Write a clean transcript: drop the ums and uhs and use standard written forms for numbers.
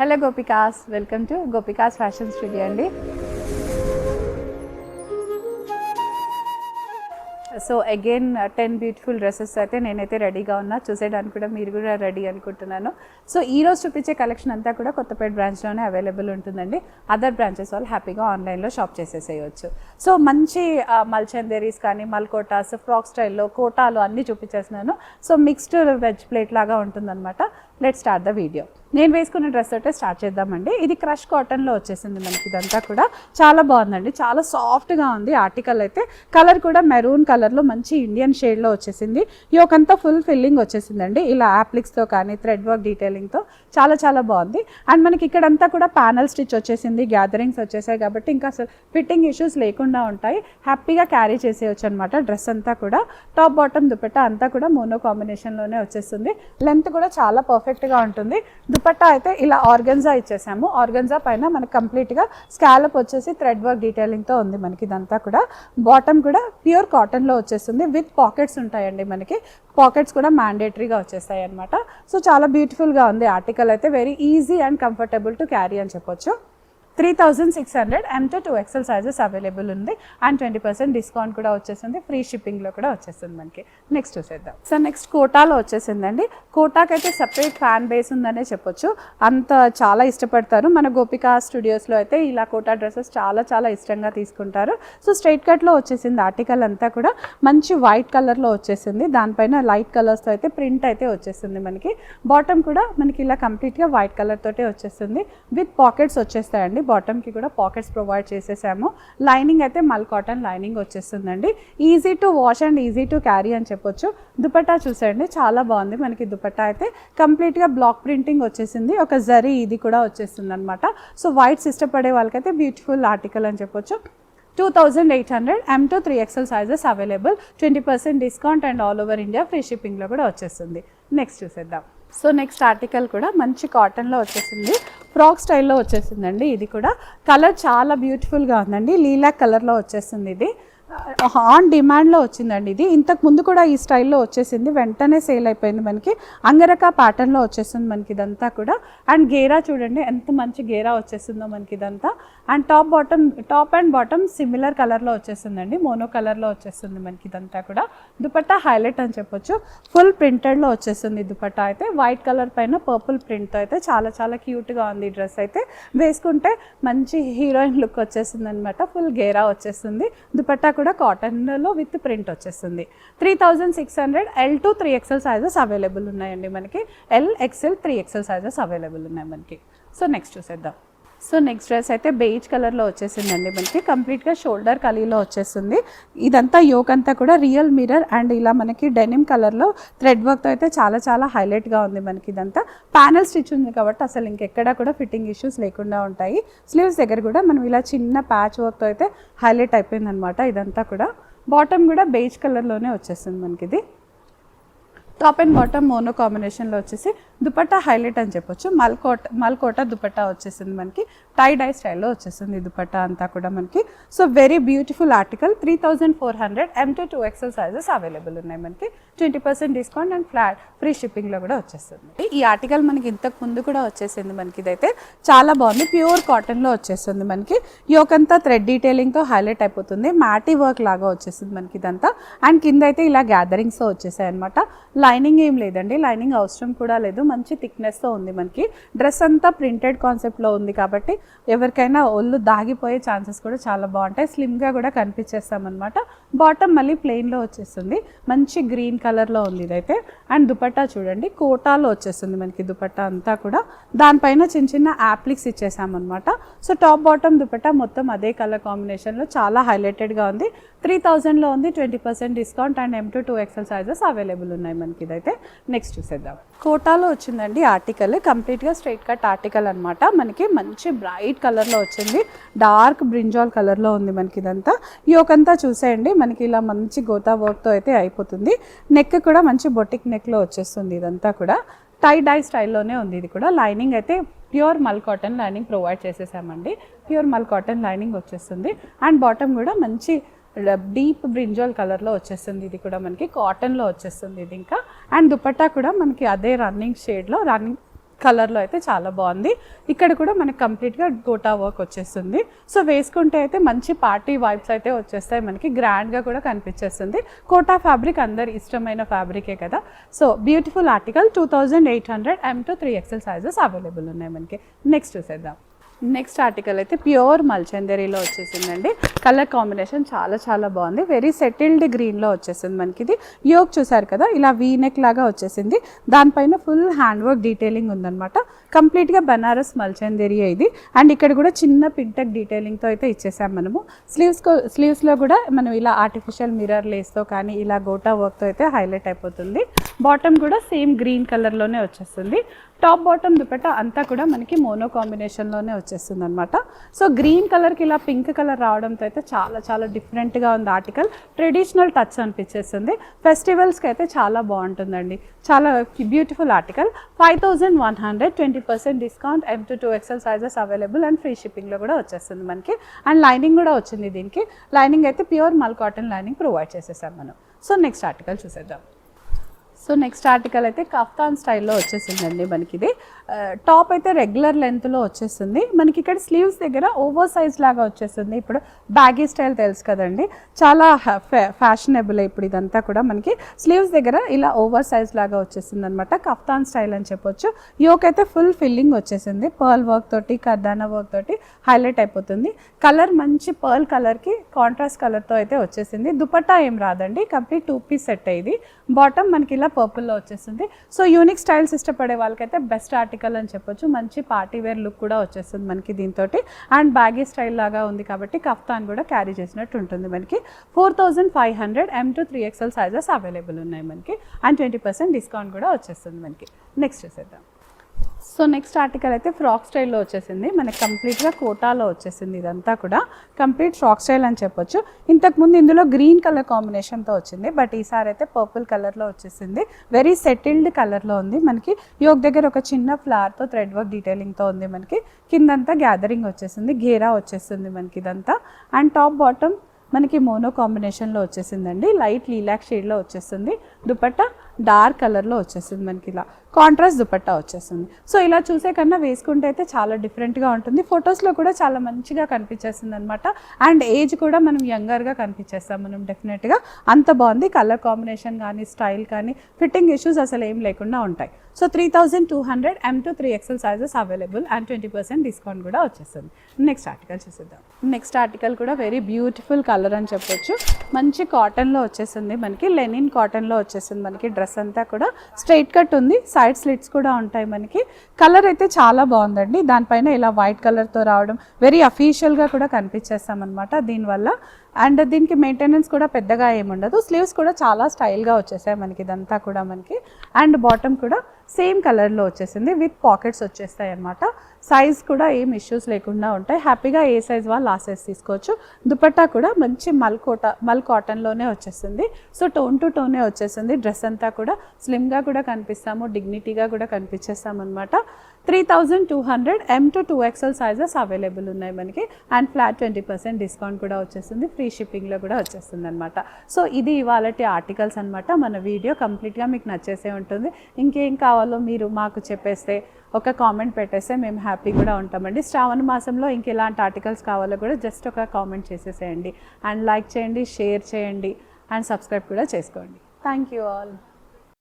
Hello gopikas, welcome to gopikas fashion studio అండి. So again 10 beautiful dresses అయితే నేనైతే రెడీగా ఉన్నా. చూసేయడానికి కూడా మీరు కూడా రెడీ అనుకుంటున్నాను. సో ఈరోజు చూపించే కలెక్షన్ అంతా కూడా కొత్తపేట బ్రాంచ్లోనే అవైలబుల్ ఉంటుందండి. అదర్ బ్రాంచెస్ వాళ్ళు హ్యాపీగా ఆన్లైన్లో షాప్ చేసేసేయచ్చు. సో మంచి మల్చందేరీస్ కానీ, మల్కోటాస్, ఫ్రాక్ స్టైల్లో కోటాలు అన్నీ చూపించేస్తున్నాను. సో మిక్స్డ్ వెజ్ ప్లేట్ లాగా ఉంటుందన్నమాట. Let start the video. నేను వేసుకున్న డ్రెస్ అయితే స్టార్ట్ చేద్దామండి. ఇది క్రష్ కాటన్లో వచ్చేసింది మనకి. ఇదంతా కూడా చాలా బాగుందండి, చాలా సాఫ్ట్గా ఉంది. ఆర్టికల్ అయితే కలర్ కూడా మెరూన్ కలర్లో మంచి ఇండియన్ షేడ్లో వచ్చేసింది. యోకంతా ఫుల్ ఫిల్లింగ్ వచ్చేసిందండి. ఇలా యాప్లిక్స్తో కానీ థ్రెడ్ వర్క్ డీటెయిలింగ్తో చాలా చాలా బాగుంది. అండ్ మనకి ఇక్కడంతా కూడా ప్యానల్ స్టిచ్ వచ్చేసింది, గ్యాదరింగ్స్ వచ్చేసాయి కాబట్టి ఇంకా అసలు ఫిట్టింగ్ ఇష్యూస్ లేకుండా ఉంటాయి. హ్యాపీగా క్యారీ చేసేయచ్చు అనమాట. డ్రెస్ అంతా కూడా టాప్ బాటమ్ దుపట్టా అంతా కూడా మోనో కాంబినేషన్లోనే వచ్చేస్తుంది. లెంత్ కూడా చాలా పర్ఫెక్ట్గా ఉంటుంది. దుపట్టా అయితే ఇలా ఆర్గన్జా ఇచ్చేసాము. ఆర్గన్జా పైన మనకి కంప్లీట్గా స్కాలప్ వచ్చేసి థ్రెడ్ వర్క్ డీటెయిలింగ్తో ఉంది మనకి. ఇదంతా కూడా బాటమ్ కూడా ప్యూర్ కాటన్లో వచ్చేస్తుంది. విత్ పాకెట్స్ ఉంటాయండి మనకి. పాకెట్స్ కూడా మ్యాండేటరీగా వచ్చేస్తాయి అనమాట. సో చాలా బ్యూటిఫుల్గా ఉంది. ఆర్టికల్ అయితే very easy and comfortable to carry అని చెప్పొచ్చు. 3600 M to 2XL sizes available ఉంది. అండ్ 20% డిస్కౌంట్ కూడా వచ్చేసింది. ఫ్రీ షిప్పింగ్లో కూడా వచ్చేసింది మనకి. నెక్స్ట్ చూసేద్దాం. సో నెక్స్ట్ కోటాలో వచ్చేసిందండి. కోటాకి అయితే సపరేట్ ఫ్యాన్ బేస్ ఉందనే చెప్పొచ్చు. అంత చాలా ఇష్టపడతారు. మన గోపికా స్టూడియోస్లో అయితే ఇలా కోటా డ్రెస్సెస్ చాలా చాలా ఇష్టంగా తీసుకుంటారు. సో స్ట్రైట్ కట్లో వచ్చేసింది. ఆర్టికల్ అంతా కూడా మంచి వైట్ కలర్లో వచ్చేసింది. దానిపైన లైట్ కలర్స్తో అయితే ప్రింట్ అయితే వచ్చేసింది మనకి. బాటమ్ కూడా మనకి ఇలా కంప్లీట్గా వైట్ కలర్ తోటే వచ్చేస్తుంది. విత్ పాకెట్స్ వచ్చేస్తాయండి. బాటమ్కి కూడా పాకెట్స్ ప్రొవైడ్ చేసేసాము. లైనింగ్ అయితే మల్ కాటన్ లైనింగ్ వచ్చేస్తుందండి. Easy to wash and easy to carry అని చెప్పొచ్చు. దుపట్టా చూసేయండి, చాలా బాగుంది మనకి. దుపట్టా అయితే కంప్లీట్గా బ్లాక్ ప్రింటింగ్ వచ్చేసింది. ఒక జరీ ఇది కూడా వచ్చేస్తుంది అనమాట. సో వైట్స్ ఇష్టపడే వాళ్ళకైతే బ్యూటిఫుల్ ఆర్టికల్ అని చెప్పొచ్చు. 2800 M to 3XL sizes available. 20% discount and all over India free షిప్పింగ్లో కూడా వచ్చేస్తుంది. నెక్స్ట్ చూసేద్దాం. సో నెక్స్ట్ ఆర్టికల్ కూడా మంచి కాటన్లో వచ్చేసింది. ఫ్రాక్ స్టైల్లో వచ్చేసిందండి. ఇది కూడా కలర్ చాలా బ్యూటిఫుల్గా ఉందండి. లీలాక్ కలర్లో వచ్చేస్తుంది. ఇది ఆన్ డిమాండ్లో వచ్చిందండి. ఇది ఇంతకు ముందు కూడా ఈ స్టైల్లో వచ్చేసింది, వెంటనే సేల్ అయిపోయింది మనకి. అంగరక ప్యాటర్న్లో వచ్చేస్తుంది మనకి ఇదంతా కూడా. అండ్ గేరా చూడండి ఎంత మంచి గేరా వచ్చేసిందో మనకి ఇదంతా. And top and bottom similar కలర్లో వచ్చేస్తుందండి. మోనో కలర్లో వచ్చేస్తుంది మనకి ఇదంతా కూడా. దుపట్టా హైలైట్ అని చెప్పొచ్చు. ఫుల్ ప్రింటెడ్లో వచ్చేస్తుంది దుపట్టా అయితే. వైట్ కలర్ పైన పర్పుల్ ప్రింట్తో అయితే చాలా చాలా క్యూట్గా ఉంది ఈ డ్రెస్ అయితే. వేసుకుంటే మంచి హీరోయిన్ లుక్ వచ్చేస్తుంది అనమాట. ఫుల్ గేరా వచ్చేస్తుంది. దుపట్టా కూడా కాటన్లో విత్ ప్రింట్ వచ్చేస్తుంది. 3600 L to 3XL sizes available ఉన్నాయండి మనకి. LXL 3XL సైజెస్ అవైలబుల్ ఉన్నాయి మనకి. సో నెక్స్ట్ చూసేద్దాం. సో నెక్స్ట్ డ్రెస్ అయితే బేజ్ కలర్లో వచ్చేసిందండి మనకి. కంప్లీట్గా షోల్డర్ కలీలో వచ్చేస్తుంది. ఇదంతా యోక్ అంతా కూడా రియల్ మిర్రర్ అండ్ ఇలా మనకి డెనిమ్ కలర్లో థ్రెడ్ వర్క్తో అయితే చాలా చాలా హైలైట్గా ఉంది మనకి. ఇదంతా ప్యానల్ స్టిచ్ ఉంది కాబట్టి అసలు ఇంకెక్కడా కూడా ఫిట్టింగ్ ఇష్యూస్ లేకుండా ఉంటాయి. స్లీవ్స్ దగ్గర కూడా మనం ఇలా చిన్న ప్యాచ్ వర్క్తో అయితే హైలైట్ అయిపోయింది అనమాట. ఇదంతా కూడా బాటమ్ కూడా బేజ్ కలర్లోనే వచ్చేస్తుంది మనకి. ఇది టాప్ అండ్ బాటమ్ మోనో కాంబినేషన్లో వచ్చేసి దుపట్టా హైలైట్ అని చెప్పొచ్చు. మల్కోటా దుపట్టా వచ్చేసింది మనకి. టై డై స్టైల్లో వచ్చేసింది దుపట్టా అంతా కూడా మనకి. So very beautiful article. 3400 M to 2XL sizes available ఉన్నాయి మనకి. 20% డిస్కౌంట్ అండ్ ఫ్లాట్ ఫ్రీ షిప్పింగ్లో కూడా వచ్చేస్తుంది. ఈ ఆర్టికల్ మనకి ఇంతకు ముందు కూడా వచ్చేసింది మనకి. ఇదైతే చాలా బాగుంది. ప్యూర్ కాటన్లో వచ్చేస్తుంది మనకి. యోకంతా థ్రెడ్ డీటెయిలింగ్తో హైలైట్ అయిపోతుంది. మ్యాటీ వర్క్ లాగా వచ్చేసింది మనకి ఇదంతా. అండ్ కింద అయితే ఇలా గ్యాదరింగ్స్తో వచ్చేసాయి అనమాట. లైనింగ్ ఏం లేదండి, లైనింగ్ అవసరం కూడా లేదు. మంచి థిక్నెస్తో ఉంది మనకి. డ్రెస్ అంతా ప్రింటెడ్ కాన్సెప్ట్లో ఉంది కాబట్టి ఎవరికైనా ఒళ్ళు దాగిపోయే ఛాన్సెస్ కూడా చాలా బాగుంటాయి. స్లిమ్గా కూడా కనిపించేస్తామన్నమాట. బాటమ్ మళ్ళీ ప్లెయిన్లో వచ్చేస్తుంది. మంచి గ్రీన్ కలర్లో ఉంది ఇదైతే. అండ్ దుపట్టా చూడండి కోటాలో వచ్చేస్తుంది మనకి. దుపట్టా అంతా కూడా దానిపైన చిన్న చిన్న యాప్లిక్స్ ఇచ్చేసామన్నమాట. సో టాప్ బాటమ్ దుపట్టా మొత్తం అదే కలర్ కాంబినేషన్లో చాలా హైలైటెడ్గా ఉంది. 3000లో ఉంది. 20% discount and M to 2XL sizes available ఉన్నాయి మనకి. ఇదైతే నెక్స్ట్ చూసేద్దాం. కోటాలో వచ్చిందండి ఆర్టికల్. కంప్లీట్గా స్ట్రైట్ కట్ ఆర్టికల్ అనమాట. మనకి మంచి బ్రైట్ కలర్లో వచ్చింది. డార్క్ బ్రింజాల్ కలర్లో ఉంది మనకి ఇదంతా. యోకంతా చూసేయండి మనకి ఇలా మంచి గోతా వర్క్తో అయితే అయిపోతుంది. నెక్ కూడా మంచి బొటిక్ నెక్లో వచ్చేస్తుంది ఇదంతా కూడా. టై డై స్టైల్లోనే ఉంది ఇది కూడా. లైనింగ్ అయితే ప్యూర్ మల్ కాటన్ లైనింగ్ ప్రొవైడ్ చేసేసామండి. ప్యూర్ మల్ కాటన్ లైనింగ్ వచ్చేస్తుంది. అండ్ బాటమ్ కూడా మంచి డీప్ బ్రింజాల్ కలర్లో వచ్చేస్తుంది. ఇది కూడా మనకి కాటన్లో వచ్చేస్తుంది ఇది ఇంకా. అండ్ దుపట్టా కూడా మనకి అదే రన్నింగ్ షేడ్లో కలర్లో అయితే చాలా బాగుంది. ఇక్కడ కూడా మనకి కంప్లీట్గా గోటా వర్క్ వచ్చేస్తుంది. సో వేసుకుంటే అయితే మంచి పార్టీ వైబ్స్ అయితే వచ్చేస్తాయి, మనకి గ్రాండ్గా కూడా కనిపించేస్తుంది. కోటా ఫ్యాబ్రిక్ అందరి ఇష్టమైన ఫ్యాబ్రికే కదా. So beautiful article 2800 M to 3XL sizes available ఉన్నాయి మనకి. నెక్స్ట్ చూసేద్దాం. నెక్స్ట్ ఆర్టికల్ అయితే ప్యూర్ మల్చందరీలో వచ్చేసిందండి. కలర్ కాంబినేషన్ చాలా చాలా బాగుంది. వెరీ సెటిల్డ్ గ్రీన్లో వచ్చేసింది మనకి. ఇది యోక్ చూసారు కదా, ఇలా వీనెక్ లాగా వచ్చేసింది. దానిపైన ఫుల్ హ్యాండ్ వర్క్ డీటెయిలింగ్ ఉందన్నమాట. కంప్లీట్గా బనారస్ మల్చందరీ ఇది. అండ్ ఇక్కడ కూడా చిన్న పింటెక్ డీటెయిలింగ్తో అయితే ఇచ్చేసాం మనము. స్లీవ్స్లో కూడా మనం ఇలా ఆర్టిఫిషియల్ మిర్రర్ లేస్తో కానీ ఇలా గోటా వర్క్తో అయితే హైలైట్ అయిపోతుంది. బాటమ్ కూడా సేమ్ గ్రీన్ కలర్లోనే వచ్చేస్తుంది. టాప్ బాటమ్ దుపట్టా అంతా కూడా మనకి మోనో కాంబినేషన్లోనే వచ్చేస్తుంది అనమాట. సో గ్రీన్ కలర్కి ఇలా పింక్ కలర్ రావడంతో అయితే చాలా చాలా డిఫరెంట్గా ఉంది ఆర్టికల్. ట్రెడిషనల్ టచ్ అనిపించేస్తుంది. ఫెస్టివల్స్కి అయితే చాలా బాగుంటుందండి. చాలా beautiful article. 5100, 20% discount, M to 2XL sizes available and free షిప్పింగ్లో కూడా వచ్చేస్తుంది మనకి. అండ్ లైనింగ్ కూడా వచ్చింది దీనికి. లైనింగ్ అయితే ప్యూర్ మల్ కాటన్ లైనింగ్ ప్రొవైడ్ చేసేసాం మనం. సో నెక్స్ట్ ఆర్టికల్ చూసేద్దాం. సో నెక్స్ట్ ఆర్టికల్ అయితే కఫ్తాన్ స్టైల్లో వచ్చేసిందండి మనకి. ఇది టాప్ అయితే రెగ్యులర్ లెంత్లో వచ్చేస్తుంది మనకి. ఇక్కడ స్లీవ్స్ దగ్గర ఓవర్ సైజ్ లాగా వచ్చేస్తుంది. ఇప్పుడు బ్యాగీ స్టైల్ తెలుసు కదండి, చాలా ఫ్యాషనబుల్ ఇప్పుడు ఇదంతా కూడా మనకి. స్లీవ్స్ దగ్గర ఇలా ఓవర్ సైజ్ లాగా వచ్చేసింది అనమాట. కఫ్తాన్ స్టైల్ అని చెప్పొచ్చు. యోక్ అయితే ఫుల్ ఫిల్లింగ్ వచ్చేసింది. పర్ల్ వర్క్ తోటి కర్దానా వర్క్ తోటి హైలైట్ అయిపోతుంది. కలర్ మంచి పర్ల్ కలర్కి కాంట్రాస్ట్ కలర్తో అయితే వచ్చేసింది. దుపట్టా ఏం రాదండి, కంప్లీట్ 2 పీస్ సెట్ ఇది. బాటమ్ మనకి ఇలా పర్పుల్లో వచ్చేస్తుంది. సో యూనిక్ స్టైల్స్ ఇష్టపడే వాళ్ళకైతే బెస్ట్ ఆర్టికల్ అని చెప్పొచ్చు. మంచి పార్టీ వేర్ లుక్ కూడా వచ్చేస్తుంది మనకి దీంతో. అండ్ బ్యాగీ స్టైల్ లాగా ఉంది కాబట్టి కఫ్తాన్ కూడా క్యారీ చేసినట్టు ఉంటుంది మనకి. 4500 M to 3XL sizes available ఉన్నాయి మనకి. అండ్ 20% డిస్కౌంట్ కూడా వచ్చేస్తుంది మనకి. నెక్స్ట్ చూసేద్దాం. సో నెక్స్ట్ ఆర్టికల్ అయితే ఫ్రాక్ స్టైల్లో వచ్చేసింది మనకి. కంప్లీట్గా కోటాలో వచ్చేసింది ఇదంతా కూడా. కంప్లీట్ ఫ్రాక్ స్టైల్ అని చెప్పొచ్చు. ఇంతకుముందు ఇందులో గ్రీన్ కలర్ కాంబినేషన్తో వచ్చింది, బట్ ఈసారి అయితే పర్పుల్ కలర్లో వచ్చేసింది. వెరీ సెటిల్డ్ కలర్లో ఉంది మనకి. యోక్ దగ్గర ఒక చిన్న ఫ్లవర్తో థ్రెడ్ వర్క్ డీటెయిలింగ్తో ఉంది మనకి. కిందంతా గ్యాదరింగ్ వచ్చేసింది, ఘేరా వచ్చేస్తుంది మనకి ఇదంతా. అండ్ టాప్ బాటమ్ మనకి మోనో కాంబినేషన్లో వచ్చేసిందండి. లైట్ లీలాక్ షేడ్లో వచ్చేస్తుంది. దుపట్టా డార్క్ కలర్లో వచ్చేసింది మనకి. ఇలా కాంట్రాస్ట్ దుపట్టా వచ్చేస్తుంది. సో ఇలా చూసే కన్నా వేసుకుంటే అయితే చాలా డిఫరెంట్గా ఉంటుంది. ఫొటోస్లో కూడా చాలా మంచిగా కనిపించేస్తుంది అనమాట. అండ్ ఏజ్ కూడా మనం యంగర్గా కనిపించేస్తాం మనం డెఫినెట్గా. అంత బాగుంది. కలర్ కాంబినేషన్ కానీ స్టైల్ కానీ ఫిట్టింగ్ ఇష్యూస్ అసలు ఏం లేకుండా ఉంటాయి. So 3200 M to 3XL sizes available and 20% discount కూడా వచ్చేస్తుంది. నెక్స్ట్ ఆర్టికల్ చూసేద్దాం. నెక్స్ట్ ఆర్టికల్ కూడా వెరీ బ్యూటిఫుల్ కలర్ అని చెప్పొచ్చు. మంచి కాటన్లో వచ్చేసింది మనకి. లెనిన్ కాటన్లో వచ్చేసింది మనకి. డ్రెస్ అంతా కూడా స్ట్రైట్ కట్ ఉంది, సైడ్ స్లిట్స్ కూడా ఉంటాయి మనకి. కలర్ అయితే చాలా బాగుందండి. దానిపైన ఇలా వైట్ కలర్తో రావడం వెరీ అఫీషియల్గా కూడా కనిపించేస్తాం అనమాట దీనివల్ల. అండ్ దీనికి మెయింటెనెన్స్ కూడా పెద్దగా ఏముండదు. స్లీవ్స్ కూడా చాలా స్టైల్గా వచ్చేసాయి మనకి ఇదంతా కూడా మనకి. అండ్ బాటమ్ కూడా సేమ్ కలర్లో వచ్చేసింది విత్ పాకెట్స్ వచ్చేస్తాయి అనమాట. సైజ్ కూడా ఏం ఇష్యూస్ లేకుండా ఉంటాయి. హ్యాపీగా ఏ సైజ్ వాళ్ళు ఆ సైజ్ తీసుకోవచ్చు. దుపట్టా కూడా మంచి మల్ కాటన్లోనే వచ్చేస్తుంది. సో టోన్ టు టోనే వచ్చేసింది. డ్రెస్ అంతా కూడా స్లిమ్గా కూడా కనిపిస్తాము, డిగ్నిటీగా కూడా కనిపించేస్తాం అనమాట. 3200 M to 2XL sizes available ఉన్నాయి మనకి. అండ్ ఫ్లాట్ 20% డిస్కౌంట్ కూడా వచ్చేస్తుంది. ఫ్రీ షిప్పింగ్లో కూడా వచ్చేస్తుంది అనమాట. సో ఇది ఇవాళటి ఆర్టికల్స్ అనమాట. మన వీడియో కంప్లీట్గా మీకు నచ్చేసే ఉంటుంది. ఇంకేం కావాలో మీరు మాకు చెప్పేస్తే, ఒక కామెంట్ పెట్టేస్తే మేము హ్యాపీ కూడా ఉంటామండి. శ్రావణ మాసంలో ఇంకెలాంటి ఆర్టికల్స్ కావాలో కూడా జస్ట్ ఒక కామెంట్ చేసేసేయండి. అండ్ లైక్ చేయండి, షేర్ చేయండి అండ్ సబ్స్క్రైబ్ కూడా చేసుకోండి. Thank you all.